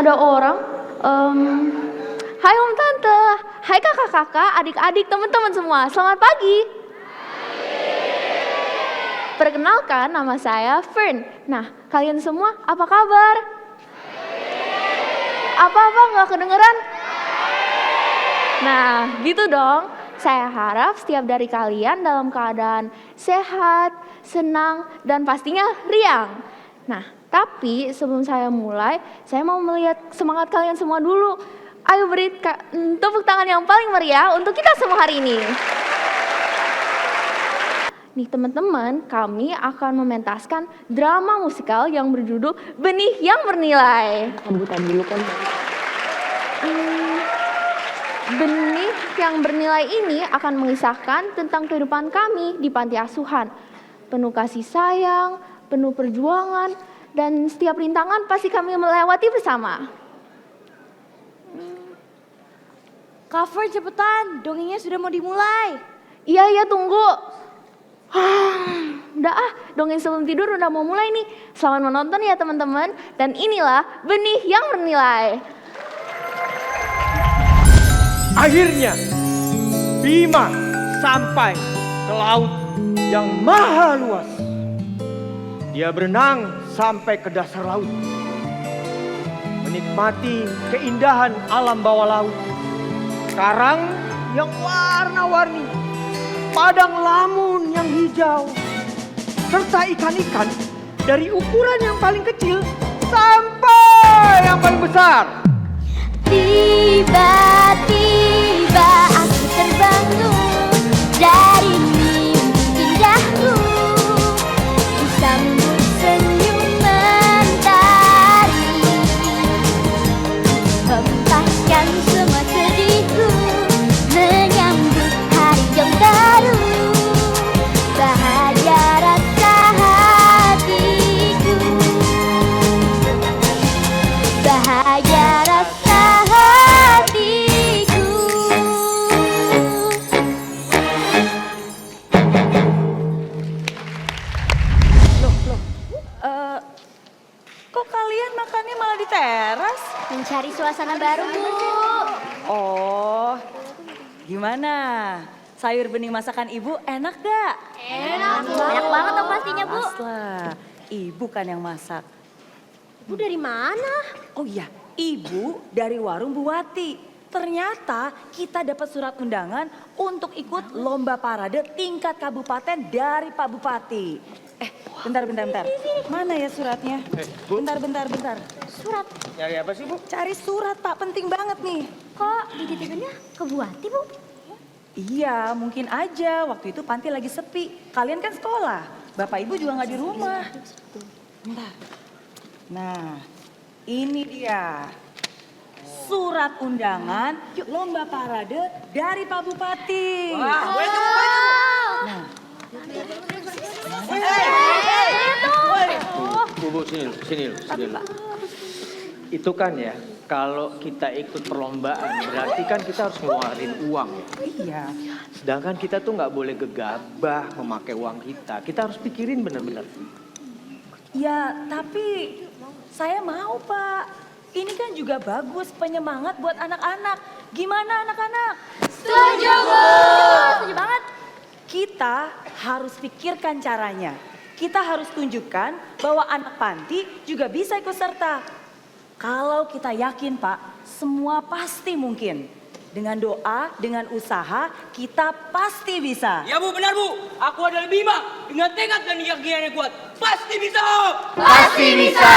ada orang, hai om tante, hai kakak-kakak, adik-adik, teman-teman semua, selamat pagi. Perkenalkan, nama saya Fern. Nah, kalian semua apa kabar? Apa-apa nggak kedengeran? Nah, gitu dong. Saya harap setiap dari kalian dalam keadaan sehat, senang, dan pastinya riang. Nah, tapi sebelum saya mulai, saya mau melihat semangat kalian semua dulu. Ayo beri tepuk tangan yang paling meriah untuk kita semua hari ini. Nih teman-teman, kami akan mementaskan drama musikal yang berjudul Benih yang Bernilai. Sambutan dulu kan. Benih yang bernilai ini akan mengisahkan tentang kehidupan kami di panti asuhan. Penuh kasih sayang, penuh perjuangan, dan setiap rintangan pasti kami melewati bersama. Cover cepetan, dongengnya sudah mau dimulai. Iya, tunggu. Udah dongeng sebelum tidur udah mau mulai nih. Selamat menonton ya teman-teman. Dan inilah Benih yang Bernilai. Akhirnya Bima sampai ke laut yang maha luas. Dia berenang sampai ke dasar laut, menikmati keindahan alam bawah laut. Karang yang warna-warni, padang lamun yang hijau, serta ikan-ikan dari ukuran yang paling kecil sampai yang paling besar. Tiba-tiba aku terbangun dari mimpi indahku, disambut senyum mentari, hempaskan semua sedihku, menyambut hari yang baru, bahagia rasa hatiku, bahagia rasa hatiku. Kok kalian makannya malah di teras? Mencari suasana baru, Bu. Oh, gimana? Sayur bening masakan ibu enak gak? Enak, banyak banget dong pastinya, Bu. Aslah, ibu kan yang masak. Bu dari mana? Oh iya, ibu dari warung Bu Wati. Ternyata kita dapat surat undangan untuk ikut lomba parade tingkat kabupaten dari Pak Bupati. Bentar. Mana ya suratnya? Bu. Bentar. Surat. Nyari apa sih, Bu? Cari surat, Pak. Penting banget nih. Kok dititipinnya ke Bu Wati, Bu? Iya, mungkin aja waktu itu panti lagi sepi. Kalian kan sekolah, bapak ibu juga nggak di rumah. Bentar. Nah, ini dia. Surat undangan lomba parade dari Pak Bupati. Wah, boleh tunggu. Nah, Bu, sini. Itu kan ya, kalau kita ikut perlombaan, berarti kan kita harus ngeluarin uang. iya. Sedangkan kita tuh nggak boleh gegabah memakai uang kita. Kita harus pikirin bener-bener. Ya, tapi saya mau, Pak. Ini kan juga bagus penyemangat buat anak-anak. Gimana anak-anak? Setuju, Bu. Setuju banget. Kita harus pikirkan caranya. Kita harus tunjukkan bahwa anak panti juga bisa ikut serta. Kalau kita yakin, Pak, semua pasti mungkin. Dengan doa, dengan usaha, kita pasti bisa. Ya Bu, benar Bu. Aku adalah Bima. Dengan tekad dan keyakinan yang kuat. Pasti bisa. Pasti bisa.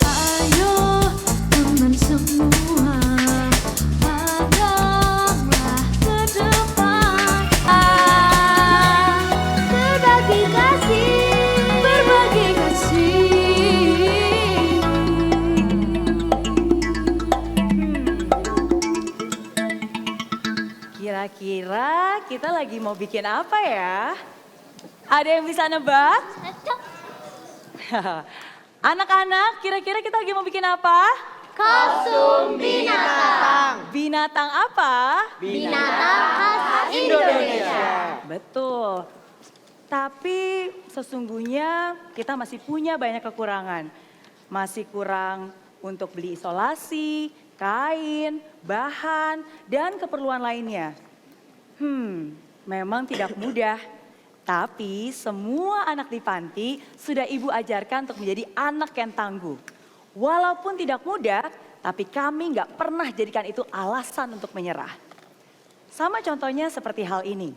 Ayo teman semua, pandanglah ke depan. Berbagi kasih. Kira-kira kita lagi mau bikin apa ya? Ada yang bisa nebak? Anak-anak, kira-kira kita lagi mau bikin apa? Kostum binatang. Binatang apa? Binatang khas Indonesia. Betul. Tapi sesungguhnya kita masih punya banyak kekurangan. Masih kurang untuk beli isolasi, kain, bahan, dan keperluan lainnya. Memang tidak mudah. Tapi semua anak di panti sudah ibu ajarkan untuk menjadi anak yang tangguh. Walaupun tidak mudah, tapi kami nggak pernah jadikan itu alasan untuk menyerah. Sama contohnya seperti hal ini.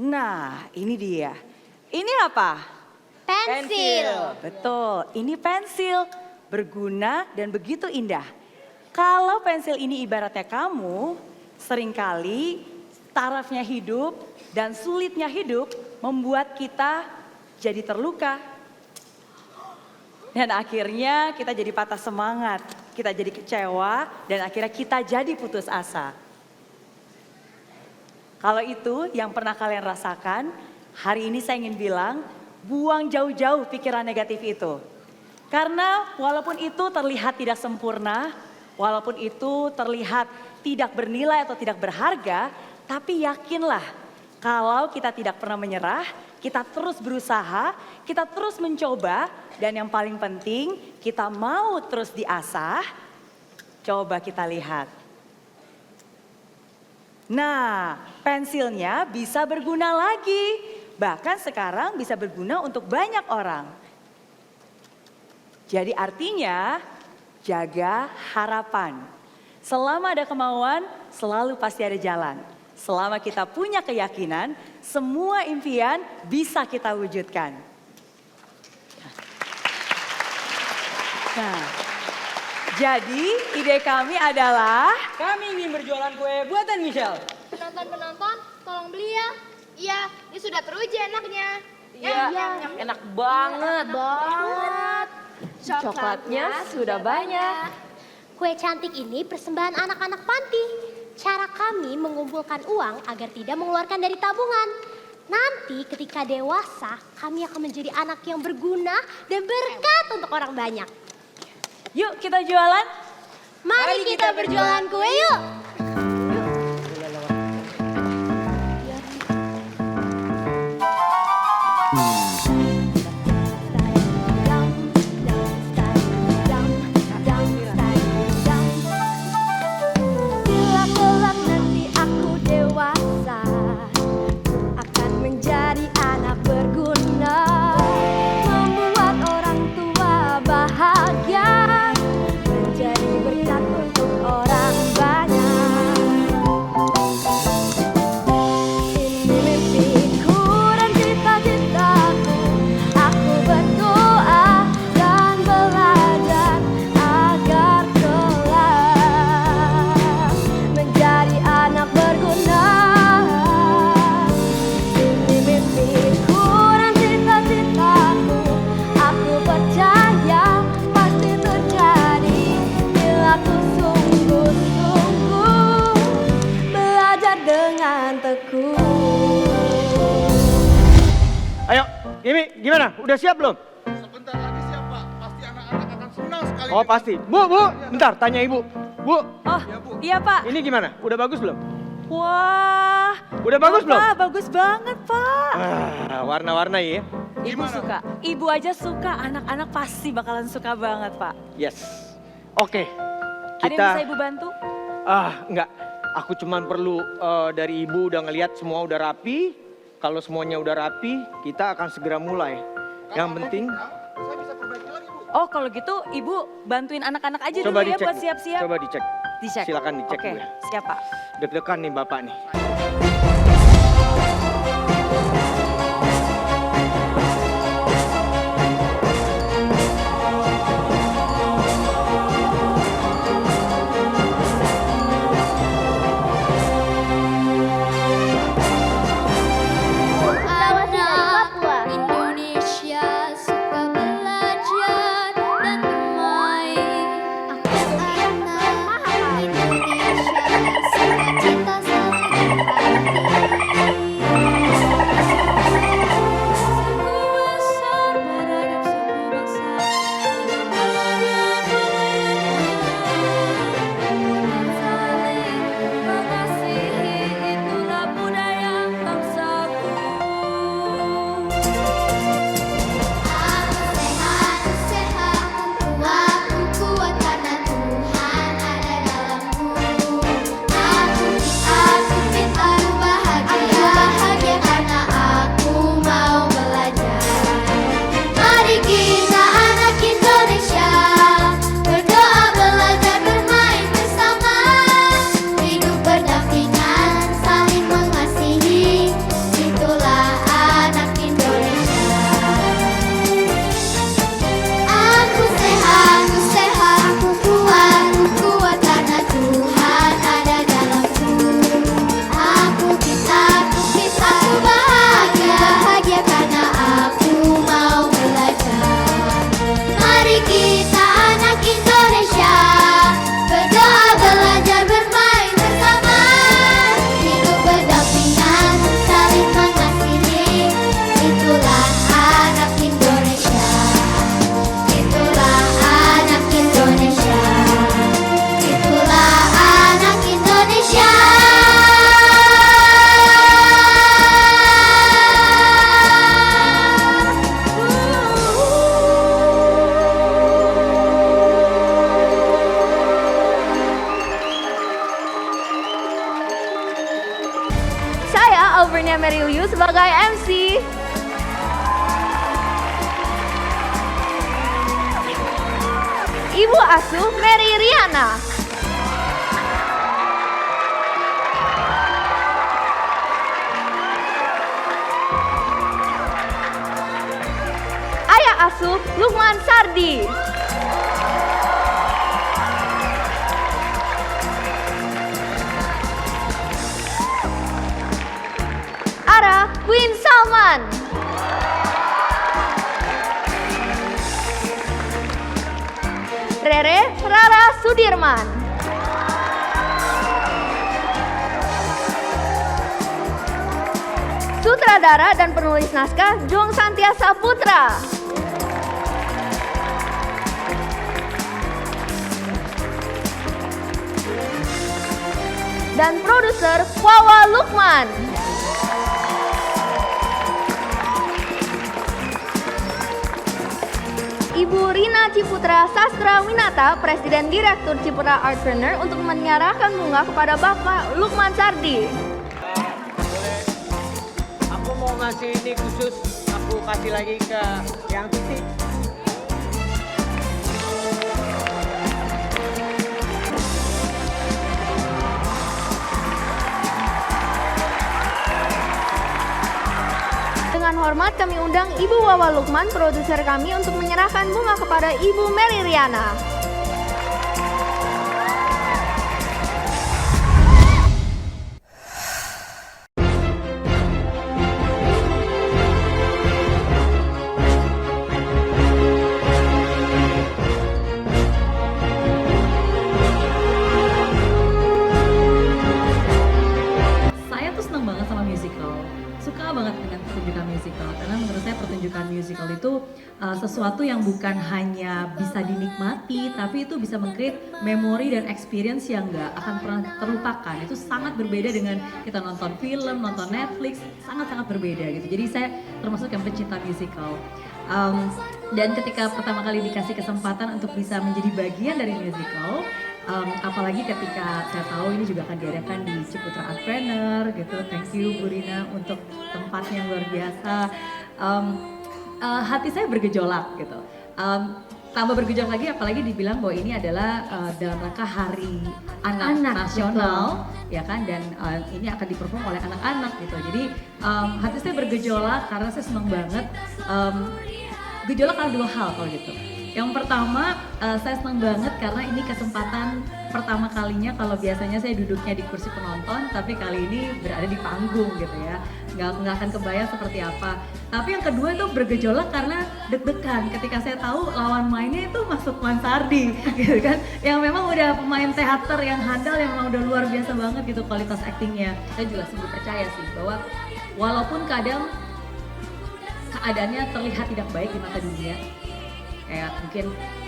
Nah, ini dia. Ini apa? Pensil. Betul, ini pensil. Berguna dan begitu indah. Kalau pensil ini ibaratnya kamu, seringkali tarafnya hidup dan sulitnya hidup membuat kita jadi terluka. Dan akhirnya kita jadi patah semangat, kita jadi kecewa, dan akhirnya kita jadi putus asa. Kalau itu yang pernah kalian rasakan, hari ini saya ingin bilang, buang jauh-jauh pikiran negatif itu. Karena walaupun itu terlihat tidak sempurna, walaupun itu terlihat tidak bernilai atau tidak berharga, tapi yakinlah kalau kita tidak pernah menyerah, kita terus berusaha, kita terus mencoba, dan yang paling penting kita mau terus diasah, coba kita lihat. Nah, pensilnya bisa berguna lagi. Bahkan sekarang bisa berguna untuk banyak orang. Jadi artinya jaga harapan. Selama ada kemauan, selalu pasti ada jalan. Selama kita punya keyakinan, semua impian bisa kita wujudkan. Nah, jadi ide kami adalah Kami ingin berjualan kue buatan Michelle. Penonton-penonton, tolong beli ya. Iya, ini sudah teruji enaknya. Iya, enak banget. Coklatnya sudah banyak. Kue cantik ini persembahan anak-anak panti. Cara kami mengumpulkan uang agar tidak mengeluarkan dari tabungan. Nanti ketika dewasa, kami akan menjadi anak yang berguna dan berkat untuk orang banyak. yuk kita jualan. Mari kita berjualan kue yuk. Bila kelak nanti aku dewasa, akan menjadi anak berguna, membuat orang tua bahagia, menjadi berkat untuk orang banyak. Ini mimpiku dan cita-citaku, aku berdoa dan belajar agar kelak menjadi anak berguna. Ini mimpiku dan cita-citaku, aku percaya pasti terjadi bila ku sungguh-sungguh belajar dengan tekun. Ayo, Kimi, gimana? Udah siap belum? Sebentar lagi siap Pak, pasti anak-anak akan senang sekali. Oh pasti. Bu, bentar tanya ibu. Bu, Oh, iya Pak. ini gimana? Udah bagus belum? Wah. Udah bagus belum? Pak, bagus banget Pak. Warna-warna ya. Ibu suka, ibu aja suka, anak-anak pasti bakalan suka banget Pak. Yes. Oke. Ada yang bisa ibu bantu? Enggak. Aku cuman perlu dari ibu udah ngelihat semua udah rapi. Kalau semuanya udah rapi, kita akan segera mulai. Yang penting, Saya bisa perbaiki lagi Bu. Oh kalau gitu ibu bantuin anak-anak aja coba dulu ya dicek. buat Bu. siap-siap. Coba dicek. Dicek. Silakan dicek Oke, Bu ya. siap Pak. Deg-degan nih Bapak nih. Anak Indonesia suka belajar dan bermain. Anak Indonesia suka cinta saling Albernia Meriliu sebagai MC. Ibu asuh Mary Riana. Ayah asuh Lukman Sardi. Ara Queen Salman. Rere Rara Sudirman. Sutradara dan penulis naskah Jung Santiasa Putra. Dan produser Wawa Lukman. Ibu Rina Ciputra Sastra Winata, Presiden Direktur Ciputra Artpreneur untuk menyerahkan bunga kepada Bapak Lukman Sardi. Aku mau ngasih ini khusus, aku kasih lagi ke yang titik. Dengan hormat kami undang Ibu Wawa Lukman, produser kami, untuk menyerahkan bunga kepada Ibu Mary Riana. Saya tuh seneng banget sama musical, suka banget dengan pertunjukan musical karena menurut saya pertunjukan musical itu sesuatu yang bukan hanya bisa dinikmati tapi itu bisa meng-create memori dan experience yang nggak akan pernah terlupakan. Itu sangat berbeda dengan kita nonton film, nonton Netflix, sangat-sangat berbeda gitu. Jadi saya termasuk yang pecinta musical. Dan ketika pertama kali dikasih kesempatan untuk bisa menjadi bagian dari musical, apalagi ketika saya tahu ini juga akan diadakan di Ciputra Artpreneur gitu. Thank you Bu Rina untuk tempatnya yang luar biasa. Hati saya bergejolak gitu. Tambah bergejolak lagi apalagi dibilang bahwa ini adalah dalam rangka Hari Anak Nasional, ya kan, dan ini akan diperform oleh anak-anak gitu. Jadi hati saya bergejolak karena saya senang banget. Gejolak karena dua hal kalau gitu. Yang pertama, saya senang banget karena ini kesempatan pertama kalinya, kalau biasanya saya duduknya di kursi penonton, tapi kali ini berada di panggung gitu ya. Nggak akan kebayang seperti apa. Tapi yang kedua itu bergejolak karena deg-degan ketika saya tahu lawan mainnya itu Mas Lukman Sardi gitu kan. Yang memang udah pemain teater yang handal, yang memang udah luar biasa banget gitu kualitas aktingnya. Saya juga sungguh percaya sih bahwa walaupun kadang keadaannya terlihat tidak baik di mata dunia, kayak mungkin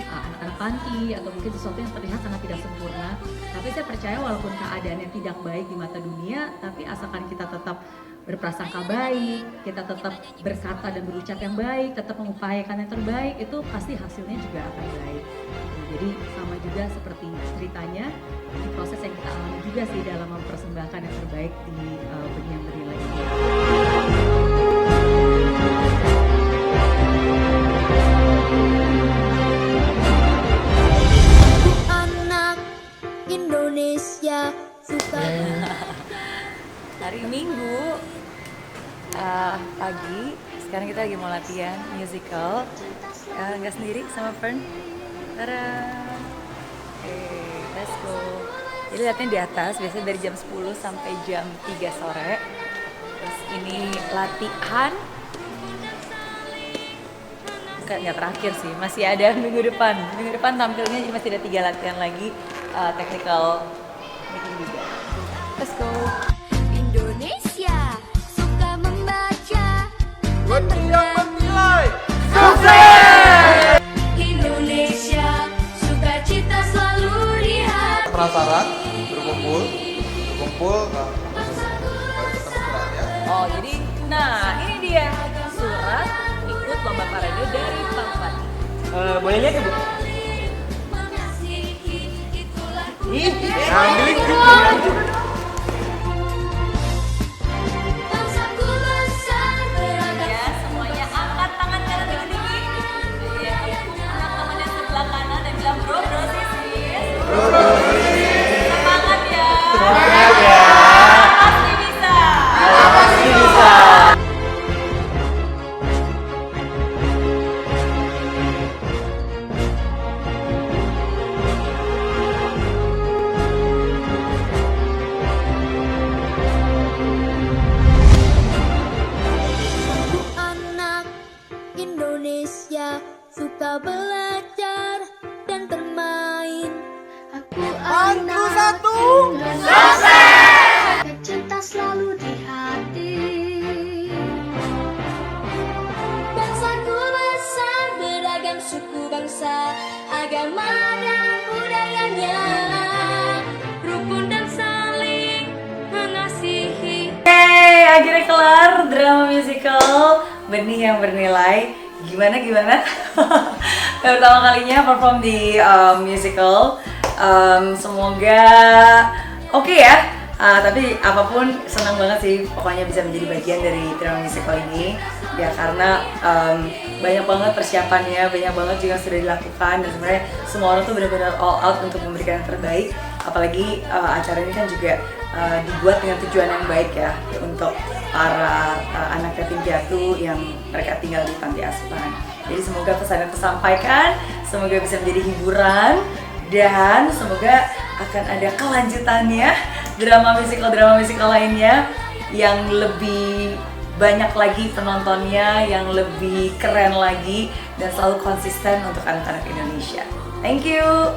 anak-anak panti atau mungkin sesuatu yang terlihat sangat tidak sempurna, tapi saya percaya walaupun keadaannya tidak baik di mata dunia, tapi asalkan kita tetap berprasangka baik, kita tetap berkata dan berucap yang baik, tetap mengupayakan yang terbaik, itu pasti hasilnya juga akan baik. Jadi sama juga seperti ceritanya, di proses yang kita alami juga sih dalam mempersembahkan yang terbaik di benih yang bernilai ini. Anak Indonesia suka. Hari Minggu pagi, sekarang kita lagi mau latihan musical. Nggak sendiri sama Fern. Tada. Let's go. Jadi latihan di atas, biasanya dari jam 10 sampai jam 3 sore. Terus ini latihan. Nggak terakhir sih, masih ada minggu depan. Minggu depan tampilnya, jadi masih ada 3 latihan lagi technical making juga. Let's go. Indonesia suka membaca dan menilai. sukses. Indonesia suka cita selalu lihat. Penasaran? Berkumpul, nah, ketemu suratnya. Oh jadi, nah ini dia surat ikut lomba parade dari Pak Fadi. Boleh lihat ya Bu? Ambilin juga. agama dan budayanya, rukun dan saling mengasihi. Hey, akhirnya kelar drama musical Benih yang Bernilai. Gimana? Pertama kalinya perform di musical. Semoga oke ya. Tapi apapun senang banget sih pokoknya bisa menjadi bagian dari drama musical ini ya, karena banyak banget persiapannya, banyak banget juga yang sudah dilakukan, dan sebenarnya semua orang tuh benar-benar all out untuk memberikan yang terbaik. Apalagi acara ini kan juga dibuat dengan tujuan yang baik ya, untuk para anak yatim piatu yang mereka tinggal di panti asuhan. Jadi semoga pesan yang tersampaikan, semoga bisa menjadi hiburan, dan semoga akan ada kelanjutannya drama musical lainnya yang lebih banyak lagi penontonnya, yang lebih keren lagi, dan selalu konsisten untuk anak-anak Indonesia. Thank you.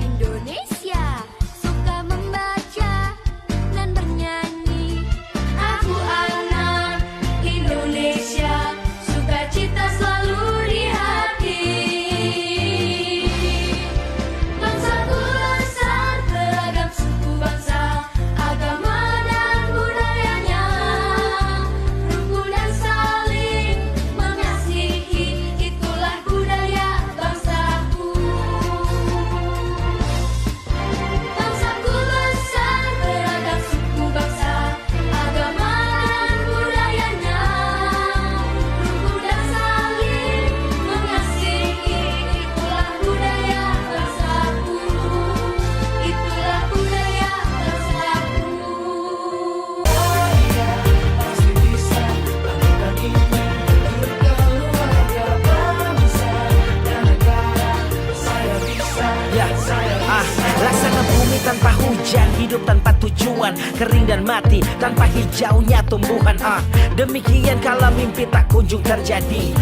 Indonesia suka membaca dan bernyanyi. Aku anak Indonesia, sukacita selalu di hati. Bangsaku besar, beragam suku bangsa, agama dan budayanya, rukun dan saling mengasihi, itulah budaya bangsaku. Bangsaku besar, beragam suku bangsa, agama dan budayanya, rukun dan saling mengasihi, itulah budaya bangsaku. Itulah budaya bangsaku. Ya, laksana bumi tanpa hujan, hidup tanpa tujuan, kering dan mati tanpa hijaunya tumbuhan. Demikian kala mimpi tak kunjung terjadi.